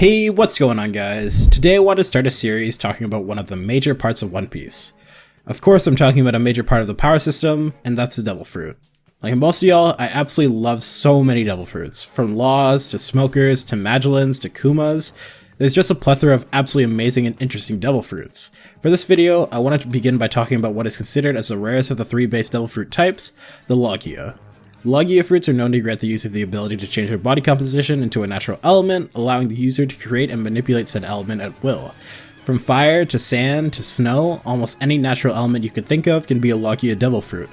Hey, what's going on guys? Today I want to start a series talking about one of the major parts of One Piece. Of course I'm talking about a major part of the power system, and that's the Devil Fruit. Like most of y'all, I absolutely love so many Devil Fruits. From Laws, to Smokers, to Magellans, to Kumas. There's just a plethora of absolutely amazing and interesting Devil Fruits. For this video, I wanted to begin by talking about what is considered as the rarest of the three base Devil Fruit types, the Logia. Logia fruits are known to grant the user the ability to change their body composition into a natural element, allowing the user to create and manipulate said element at will. From fire, to sand, to snow, almost any natural element you could think of can be a Logia Devil Fruit.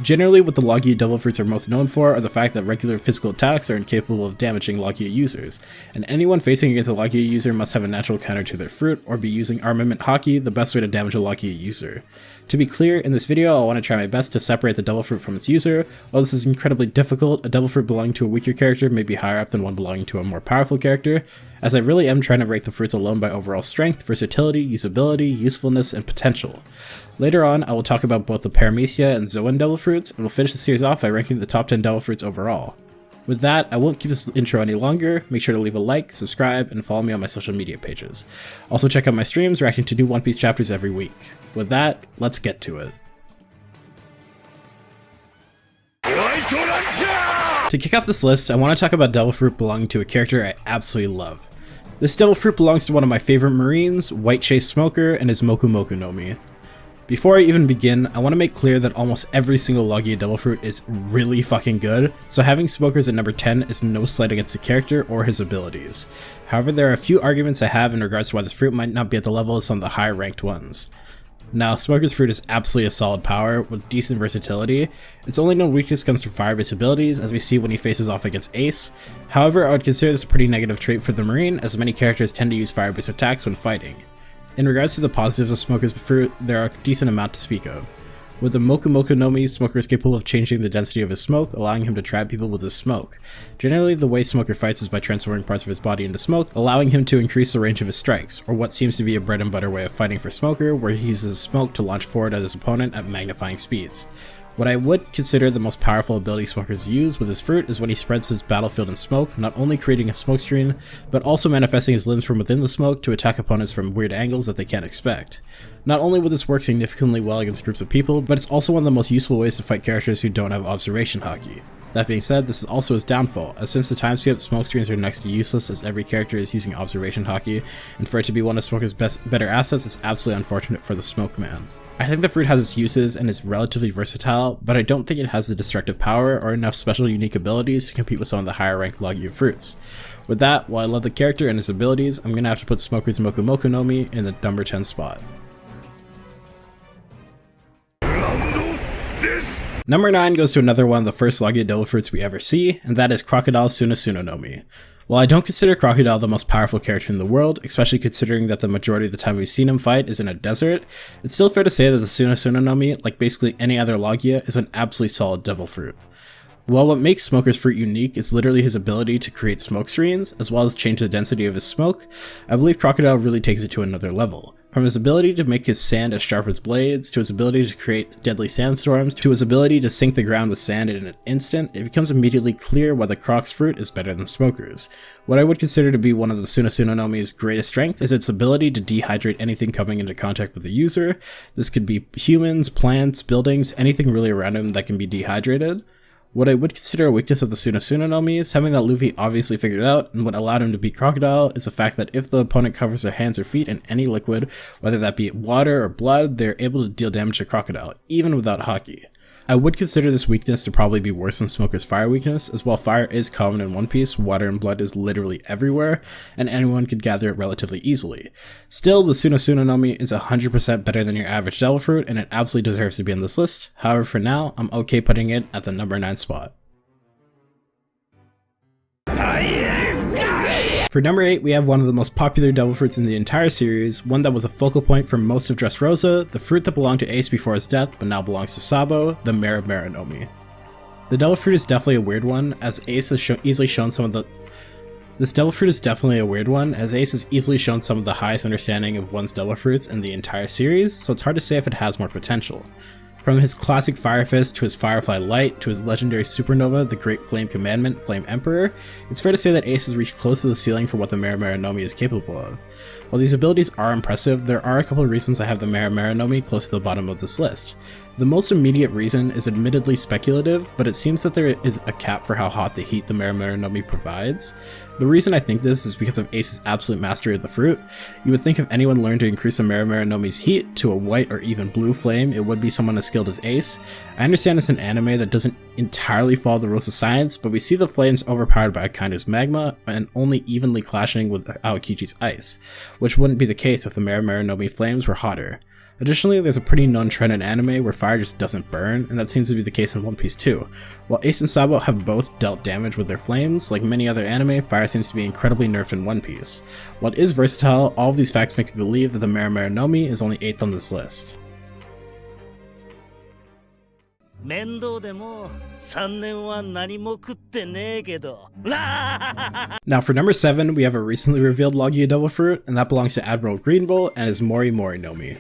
Generally, what the Logia Devil Fruits are most known for are the fact that regular physical attacks are incapable of damaging Logia users, and anyone facing against a Logia user must have a natural counter to their fruit or be using armament haki, the best way to damage a Logia user. To be clear, in this video I want to try my best to separate the Devil Fruit from its user. While this is incredibly difficult, a Devil Fruit belonging to a weaker character may be higher up than one belonging to a more powerful character, as I really am trying to rate the fruits alone by overall strength, versatility, usability, usefulness, and potential. Later on, I will talk about both the Paramecia and Zoan Devil Fruits, and we'll finish the series off by ranking the top 10 Devil Fruits overall. With that, I won't keep this intro any longer. Make sure to leave a like, subscribe, and follow me on my social media pages. Also check out my streams reacting to new One Piece chapters every week. With that, let's get to it. To kick off this list, I want to talk about Devil Fruit belonging to a character I absolutely love. This Devil Fruit belongs to one of my favorite Marines, White Chase Smoker, and his Moku Moku no Mi. Before I even begin, I want to make clear that almost every single Logia Devil Fruit is really fucking good, so having Smokers at number 10 is no slight against the character or his abilities. However, there are a few arguments I have in regards to why this fruit might not be at the level of some of the higher ranked ones. Now, Smoker's fruit is absolutely a solid power with decent versatility. Its only known weakness comes from fire-based abilities, as we see when he faces off against Ace. However, I would consider this a pretty negative trait for the Marine, as many characters tend to use fire-based attacks when fighting. In regards to the positives of Smoker's fruit, there are a decent amount to speak of. With the Moku Moku no Mi, Smoker is capable of changing the density of his smoke, allowing him to trap people with his smoke. Generally, the way Smoker fights is by transforming parts of his body into smoke, allowing him to increase the range of his strikes, or what seems to be a bread and butter way of fighting for Smoker, where he uses smoke to launch forward at his opponent at magnifying speeds. What I would consider the most powerful ability Smokers use with his fruit is when he spreads his battlefield in smoke, not only creating a smoke screen, but also manifesting his limbs from within the smoke to attack opponents from weird angles that they can't expect. Not only will this work significantly well against groups of people, but it's also one of the most useful ways to fight characters who don't have observation haki. That being said, this is also his downfall, as since the time skip, smoke screens are next to useless as every character is using observation haki, and for it to be one of Smoker's better assets is absolutely unfortunate for the Smoke Man. I think the fruit has its uses and is relatively versatile, but I don't think it has the destructive power or enough special unique abilities to compete with some of the higher ranked Logia fruits. With that, while I love the character and his abilities, I'm gonna have to put Smoker's Moku Moku no Mi in the number 10 spot. Number 9 goes to another one of the first Logia Devil Fruits we ever see, and that is Crocodile Suna Suna no Mi. While I don't consider Crocodile the most powerful character in the world, especially considering that the majority of the time we've seen him fight is in a desert, it's still fair to say that the Suna Suna no Mi, like basically any other Logia, is an absolutely solid Devil Fruit. While what makes Smoker's fruit unique is literally his ability to create smoke screens, as well as change the density of his smoke, I believe Crocodile really takes it to another level. From his ability to make his sand as sharp as blades, to his ability to create deadly sandstorms, to his ability to sink the ground with sand in an instant, it becomes immediately clear why the Croc's fruit is better than Smoker's. What I would consider to be one of the Suna Suna no Mi's greatest strengths is its ability to dehydrate anything coming into contact with the user. This could be humans, plants, buildings, anything really around him that can be dehydrated. What I would consider a weakness of the Suna Suna no Mi, something that Luffy obviously figured out, and what allowed him to beat Crocodile, is the fact that if the opponent covers their hands or feet in any liquid, whether that be water or blood, they're able to deal damage to Crocodile, even without haki. I would consider this weakness to probably be worse than Smoker's fire weakness, as while fire is common in One Piece, water and blood is literally everywhere, and anyone could gather it relatively easily. Still, the Suna Suna no Mi is 100% better than your average Devil Fruit, and it absolutely deserves to be on this list. However, for now, I'm okay putting it at the number 9 spot. For number 8, we have one of the most popular Devil Fruits in the entire series, one that was a focal point for most of Dressrosa, the fruit that belonged to Ace before his death but now belongs to Sabo, the Mera Mera no Mi. The Devil Fruit is definitely a weird one, as Ace has easily shown some of the highest understanding of one's Devil Fruits in the entire series, so it's hard to say if it has more potential. From his classic Fire Fist to his Firefly Light to his legendary supernova, the Great Flame Commandment, Flame Emperor, it's fair to say that Ace has reached close to the ceiling for what the Marimara no Mi is capable of. While these abilities are impressive, there are a couple of reasons I have the Marimara no Mi close to the bottom of this list. The most immediate reason is admittedly speculative, but it seems that there is a cap for how hot the heat the Marimara no Mi provides. The reason I think this is because of Ace's absolute mastery of the fruit. You would think if anyone learned to increase the Marimara no Mi's heat to a white or even blue flame, it would be someone as skilled as Ace. I understand it's an anime that doesn't entirely follow the rules of science, but we see the flames overpowered by Akainu's magma and only evenly clashing with Aokichi's ice, which wouldn't be the case if the Marimara no Mi flames were hotter. Additionally, there's a pretty known trend in anime where fire just doesn't burn, and that seems to be the case in One Piece too. While Ace and Sabo have both dealt damage with their flames, like many other anime, fire seems to be incredibly nerfed in One Piece. While it is versatile, all of these facts make me believe that the Marimara no Mi is only 8th on this list. Now for number 7, we have a recently revealed Logia Devil Fruit, and that belongs to Admiral Green Bull and his Mori Mori no Mi.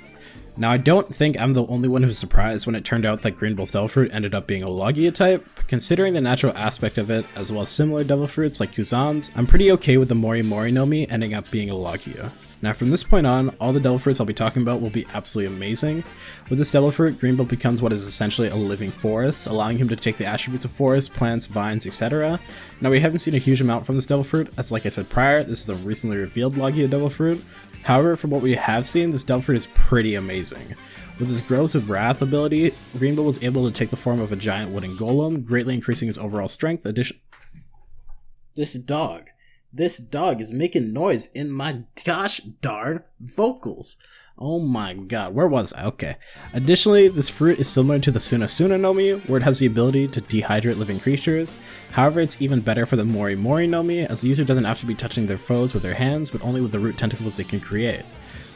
Now I don't think I'm the only one who's surprised when it turned out that Green Bull's Devil Fruit ended up being a Logia type. Considering the natural aspect of it, as well as similar Devil Fruits like Kuzan's, I'm pretty okay with the Mori Mori no Mi ending up being a Logia. Now from this point on, all the Devil Fruits I'll be talking about will be absolutely amazing. With this Devil Fruit, Green Bull becomes what is essentially a living forest, allowing him to take the attributes of forests, plants, vines, etc. Now we haven't seen a huge amount from this Devil Fruit, as like I said prior, this is a recently revealed Logia Devil Fruit. However, from what we have seen, this Devil Fruit is pretty amazing. With his Groves of Wrath ability, Green Bull was able to take the form of a giant wooden golem, greatly increasing his overall strength. This dog is making noise in my gosh darn vocals. Oh my god, where was I? Okay. Additionally, this fruit is similar to the Suna Suna no Mi, where it has the ability to dehydrate living creatures. However, it's even better for the Mori Mori no Mi, as the user doesn't have to be touching their foes with their hands, but only with the root tentacles they can create.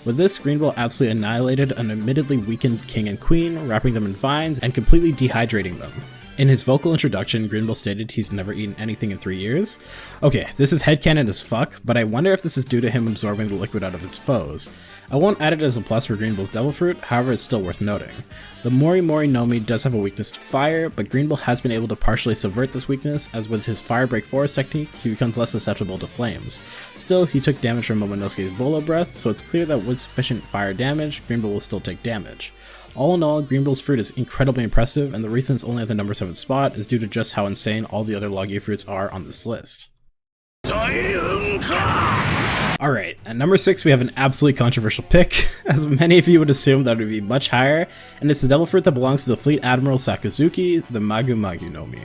With this, Green Bull absolutely annihilated an admittedly weakened king and queen, wrapping them in vines and completely dehydrating them. In his vocal introduction, Green Bull stated he's never eaten anything in 3 years. Okay, this is headcanon as fuck, but I wonder if this is due to him absorbing the liquid out of his foes. I won't add it as a plus for Green Bull's Devil Fruit, however it's still worth noting. The Mori Mori no Mi does have a weakness to fire, but Green Bull has been able to partially subvert this weakness, as with his Fire Break Forest technique, he becomes less susceptible to flames. Still, he took damage from Momonosuke's Bolo Breath, so it's clear that with sufficient fire damage, Green Bull will still take damage. All in all, Green Bull's fruit is incredibly impressive, and the reason it's only at the number 7 spot is due to just how insane all the other Logia fruits are on this list. Alright, at number 6 we have an absolutely controversial pick, as many of you would assume that it would be much higher, and it's the Devil Fruit that belongs to the Fleet Admiral Sakazuki, the Magu Magu no Mi.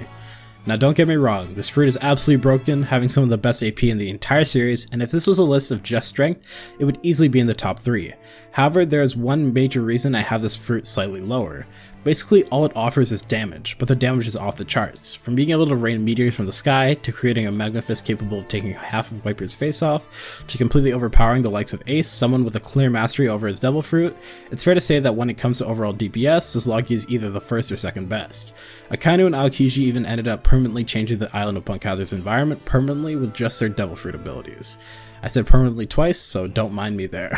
Now don't get me wrong, this fruit is absolutely broken, having some of the best AP in the entire series, and if this was a list of just strength, it would easily be in the top 3. However, there is one major reason I have this fruit slightly lower. Basically, all it offers is damage, but the damage is off the charts. From being able to rain meteors from the sky, to creating a Magma Fist capable of taking half of Viper's face off, to completely overpowering the likes of Ace, someone with a clear mastery over his Devil Fruit, it's fair to say that when it comes to overall DPS, this Logia is either the first or second best. Akainu and Aokiji even ended up permanently changing the island of Punk Hazard's environment permanently with just their Devil Fruit abilities. I said permanently twice, so don't mind me there.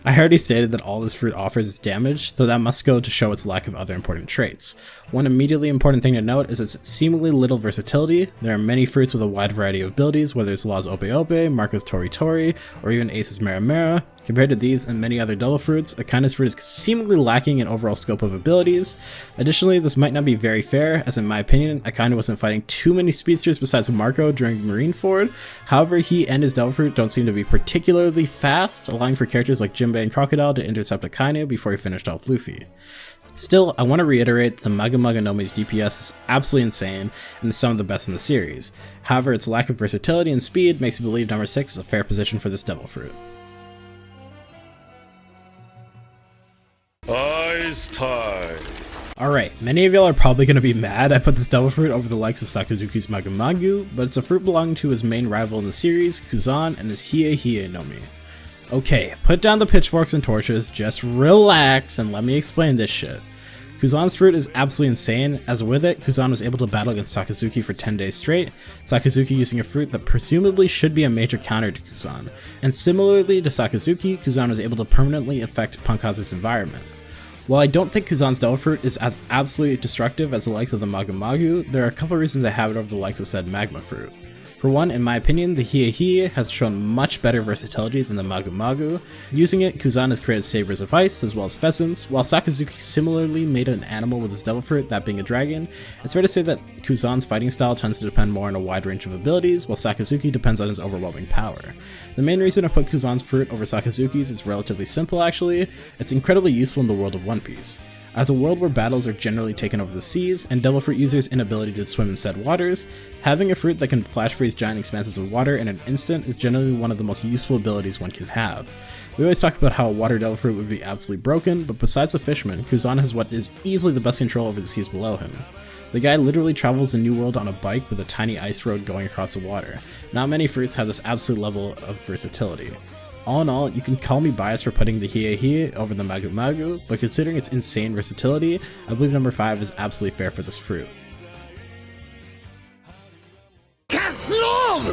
I already stated that all this fruit offers is damage, so that must go to show its lack of other important traits. One immediately important thing to note is its seemingly little versatility. There are many fruits with a wide variety of abilities, whether it's Law's Ope Ope, Marco's Tori Tori, or even Ace's Mera Mera. Compared to these and many other Devil Fruits, Akainu's fruit is seemingly lacking in overall scope of abilities. Additionally, this might not be very fair, as in my opinion, Akainu wasn't fighting too many speedsters besides Marco during Marineford. However, he and his Devil Fruit don't seem to be particularly fast, allowing for characters like Jinbei and Crocodile to intercept Akainu before he finished off Luffy. Still, I want to reiterate that the Magu Magu no Mi's DPS is absolutely insane and is some of the best in the series. However, its lack of versatility and speed makes me believe number 6 is a fair position for this Devil Fruit. Ice time! Alright, many of y'all are probably going to be mad I put this Devil Fruit over the likes of Sakazuki's Magu Magu, but it's a fruit belonging to his main rival in the series, Kuzan, and his Hiei Hiei no Mi. Okay, put down the pitchforks and torches, just relax and let me explain this shit. Kuzan's fruit is absolutely insane, as with it, Kuzan was able to battle against Sakazuki for 10 days straight, Sakazuki using a fruit that presumably should be a major counter to Kuzan, and similarly to Sakazuki, Kuzan was able to permanently affect Punk Hazard's environment. While I don't think Kuzan's Devil Fruit is as absolutely destructive as the likes of the Magu Magu, there are a couple reasons I have it over the likes of said Magma Fruit. For one, in my opinion, the Hiei Hiei has shown much better versatility than the Magu Magu. Using it, Kuzan has created sabers of ice as well as pheasants, while Sakazuki similarly made an animal with his Devil Fruit, that being a dragon. It's fair to say that Kuzan's fighting style tends to depend more on a wide range of abilities, while Sakazuki depends on his overwhelming power. The main reason I put Kuzan's fruit over Sakazuki's is relatively simple actually. It's incredibly useful in the world of One Piece. As a world where battles are generally taken over the seas, and Devil Fruit users' inability to swim in said waters, having a fruit that can flash freeze giant expanses of water in an instant is generally one of the most useful abilities one can have. We always talk about how a water Devil Fruit would be absolutely broken, but besides the fisherman, Kuzan has what is easily the best control over the seas below him. The guy literally travels the New World on a bike with a tiny ice road going across the water. Not many fruits have this absolute level of versatility. All in all, you can call me biased for putting the Hiei Hiei over the Magu Magu, but considering its insane versatility, I believe number 5 is absolutely fair for this fruit.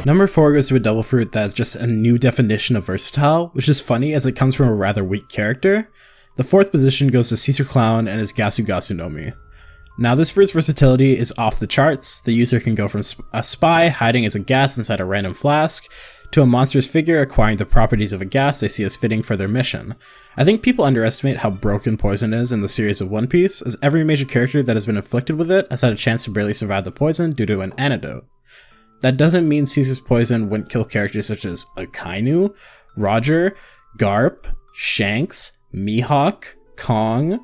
Number 4 goes to a Devil Fruit that is just a new definition of versatile, which is funny as it comes from a rather weak character. The 4th position goes to Caesar Clown and his Gasu Gasu no Mi. Now this fruit's versatility is off the charts. The user can go from a spy hiding as a gas inside a random flask, to a monstrous figure acquiring the properties of a gas they see as fitting for their mission. I think people underestimate how broken poison is in the series of One Piece, as every major character that has been afflicted with it has had a chance to barely survive the poison due to an antidote. That doesn't mean Caesar's poison wouldn't kill characters such as Akainu, Roger, Garp, Shanks, Mihawk, Kong,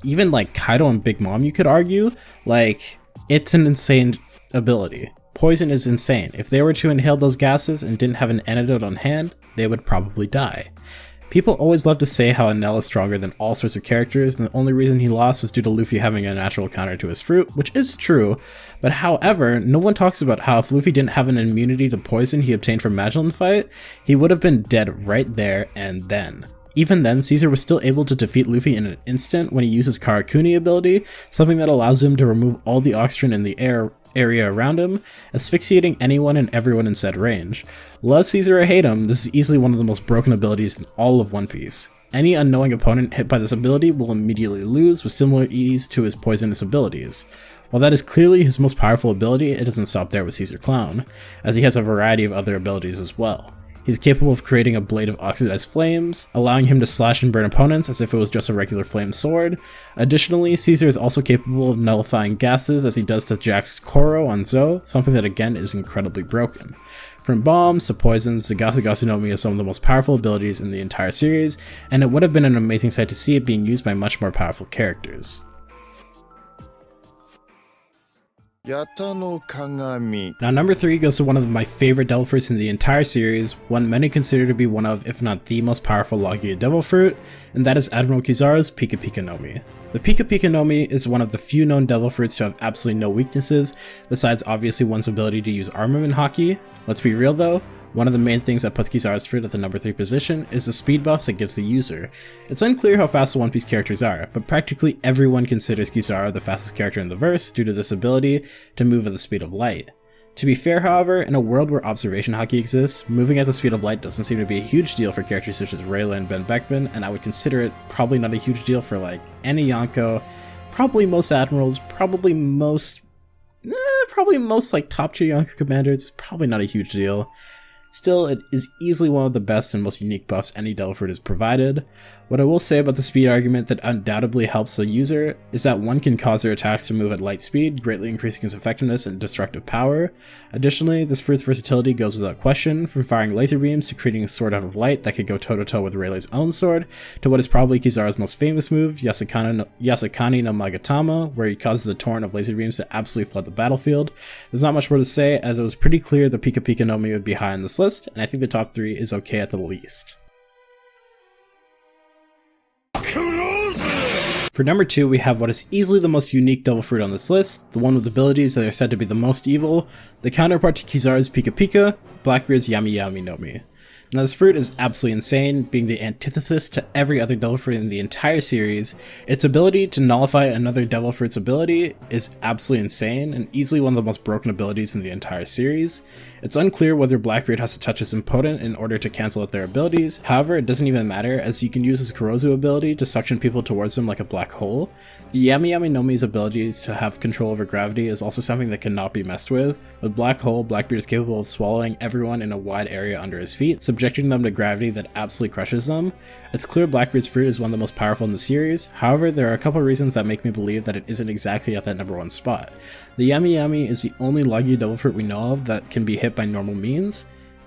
even like Kaido and Big Mom you could argue. Like, it's an insane ability. Poison is insane. If they were to inhale those gases and didn't have an antidote on hand, they would probably die. People always love to say how Enel is stronger than all sorts of characters, and the only reason he lost was due to Luffy having a natural counter to his fruit, which is true, but however, no one talks about how if Luffy didn't have an immunity to poison he obtained from Magellan fight, he would have been dead right there and then. Even then, Caesar was still able to defeat Luffy in an instant when he uses Karakuni ability, something that allows him to remove all the oxygen in the area around him, asphyxiating anyone and everyone in said range. Love Caesar or hate him, this is easily one of the most broken abilities in all of One Piece. Any unknowing opponent hit by this ability will immediately lose with similar ease to his poisonous abilities. While that is clearly his most powerful ability, it doesn't stop there with Caesar Clown, as he has a variety of other abilities as well. He's capable of creating a blade of oxidized flames, allowing him to slash and burn opponents as if it was just a regular flame sword. Additionally, Caesar is also capable of nullifying gases as he does to Jack's Koro on Zou, something that again is incredibly broken. From bombs to poisons, the Gasu Gasu no Mi is some of the most powerful abilities in the entire series, and it would have been an amazing sight to see it being used by much more powerful characters. Now number 3 goes to one of my favorite Devil Fruits in the entire series, one many consider to be one of, if not the most powerful Logia Devil Fruit, and that is Admiral Kizaru's Pika Pika no Mi. The Pika Pika no Mi is one of the few known Devil Fruits to have absolutely no weaknesses, besides obviously one's ability to use armament haki. Let's be real though, one of the main things that puts Kizaru's fruit at the number 3 position is the speed buffs it gives the user. It's unclear how fast the One Piece characters are, but practically everyone considers Kizaru the fastest character in the verse due to this ability to move at the speed of light. To be fair, however, in a world where observation haki exists, moving at the speed of light doesn't seem to be a huge deal for characters such as Rayla and Ben Beckman, and I would consider it probably not a huge deal for like any Yonko, probably most admirals, probably most like top tier Yonko commanders. It's probably not a huge deal. Still, it is easily one of the best and most unique buffs any Devil Fruit has provided. What I will say about the speed argument that undoubtedly helps the user is that one can cause their attacks to move at light speed, greatly increasing its effectiveness and destructive power. Additionally, this fruit's versatility goes without question, from firing laser beams to creating a sword out of light that could go toe-to-toe with Rayleigh's own sword, to what is probably Kizaru's most famous move, Yasakani no Magatama, where he causes a torrent of laser beams to absolutely flood the battlefield. There's not much more to say, as it was pretty clear the Pika Pika no Mi would be high on this list, and I think the top 3 is okay at the least. For number 2, we have what is easily the most unique Devil Fruit on this list, the one with abilities that are said to be the most evil, the counterpart to Kizaru's Pika Pika, Blackbeard's Yami Yami no Mi. Now this fruit is absolutely insane, being the antithesis to every other devil fruit in the entire series. Its ability to nullify another devil fruit's ability is absolutely insane, and easily one of the most broken abilities in the entire series. It's unclear whether Blackbeard has to touch his opponent in order to cancel out their abilities, however it doesn't even matter as you can use his Kurozu ability to suction people towards him like a black hole. The Yami Yami no Mi's ability to have control over gravity is also something that cannot be messed with. With Black Hole, Blackbeard is capable of swallowing everyone in a wide area under his feet, subjecting them to gravity that absolutely crushes them. It's clear Blackbeard's fruit is one of the most powerful in the series, however there are a couple reasons that make me believe that it isn't exactly at that number 1 spot. The Yami Yami is the only Logia Devil Fruit we know of that can be hit by normal means.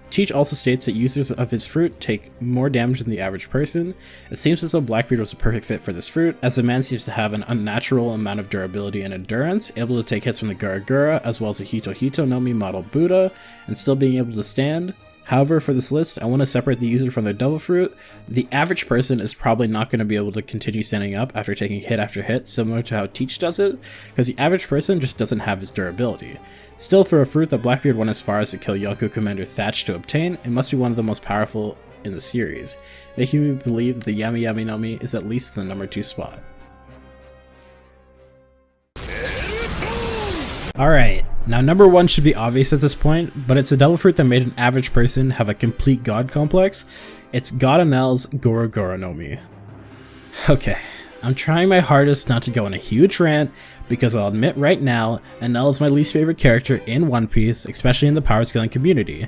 Teach also states that users of his fruit take more damage than the average person. It seems as though Blackbeard was a perfect fit for this fruit, as the man seems to have an unnatural amount of durability and endurance, able to take hits from the Gura as well as the Hito Hito no Mi model Buddha, and still being able to stand. However, for this list, I want to separate the user from their devil fruit. The average person is probably not going to be able to continue standing up after taking hit after hit, similar to how Teach does it, because the average person just doesn't have his durability. Still, for a fruit that Blackbeard went as far as to kill Yonko Commander Thatch to obtain, it must be one of the most powerful in the series, making me believe that the Yami Yami no Mi is at least in the number 2 spot. Alright, now number 1 should be obvious at this point, but it's a devil fruit that made an average person have a complete god complex. It's God Enel's Gura no Mi. Okay, I'm trying my hardest not to go on a huge rant, because I'll admit right now, Enel is my least favorite character in One Piece, especially in the power scaling community.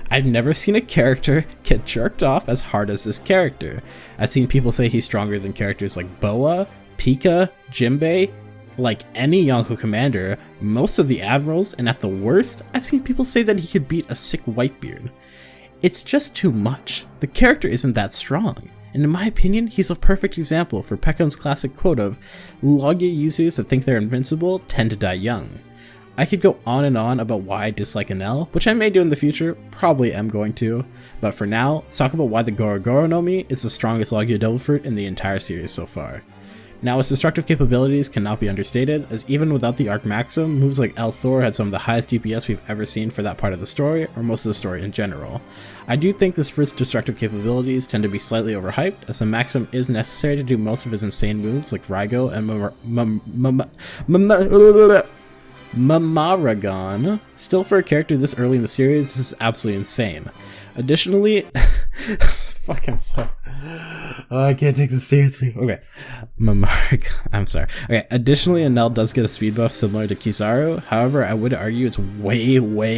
I've never seen a character get jerked off as hard as this character. I've seen people say he's stronger than characters like Boa, Pika, Jinbei, like any Yonko commander, most of the admirals, and at the worst, I've seen people say that he could beat a sick Whitebeard. It's just too much. The character isn't that strong, and in my opinion, he's a perfect example for Pekon's classic quote of, Logia users that think they're invincible tend to die young. I could go on and on about why I dislike Enel, which I may do in the future, probably am going to, but for now, let's talk about why the Gura no Mi is the strongest Logia Devil Fruit in the entire series so far. Now, its destructive capabilities cannot be understated, as even without the Arc Maxim, moves like El Thor had some of the highest DPS we've ever seen for that part of the story, or most of the story in general. I do think this fruit's destructive capabilities tend to be slightly overhyped, as the Maxim is necessary to do most of his insane moves like Raigo and Mamaragon. Still, for a character this early in the series, this is absolutely insane. Additionally, fuck, I'm so... I can't take this seriously. Okay. I'm sorry. Okay, additionally, Enel does get a speed buff similar to Kizaru. However, I would argue it's way worse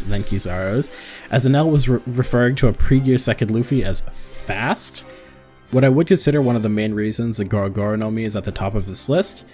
than Kizaru's, as Enel was referring to a pre-gear second Luffy as fast. What I would consider one of the main reasons the Gura no Mi is at the top of this list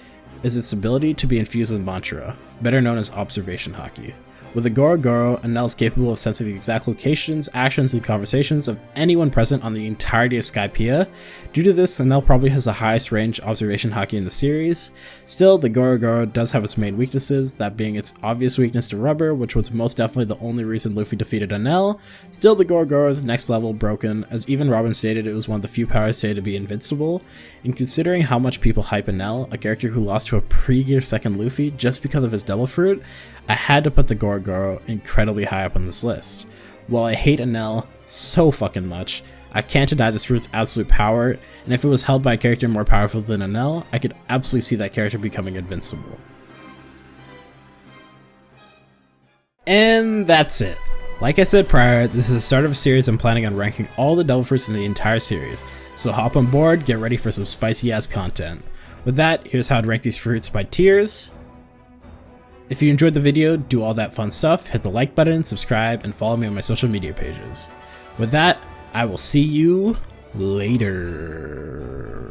is its ability to be infused with mantra, better known as observation haki. With the Gura, Enel is capable of sensing the exact locations, actions, and conversations of anyone present on the entirety of Skypiea. Due to this, Enel probably has the highest range observation haki in the series. Still, the Gura does have its main weaknesses, that being its obvious weakness to rubber, which was most definitely the only reason Luffy defeated Enel. Still, the Gura is next level broken, as even Robin stated it was one of the few powers stated to be invincible. And considering how much people hype Enel, a character who lost to a pre-gear second Luffy just because of his Devil Fruit, I had to put the Gura incredibly high up on this list. While I hate Enel so fucking much, I can't deny this fruit's absolute power, and if it was held by a character more powerful than Enel, I could absolutely see that character becoming invincible. And that's it. Like I said prior, this is the start of a series I'm planning on ranking all the Devil Fruits in the entire series, so hop on board, get ready for some spicy ass content. With that, here's how I'd rank these fruits by tiers. If you enjoyed the video, do all that fun stuff, hit the like button, subscribe, and follow me on my social media pages. With that, I will see you later.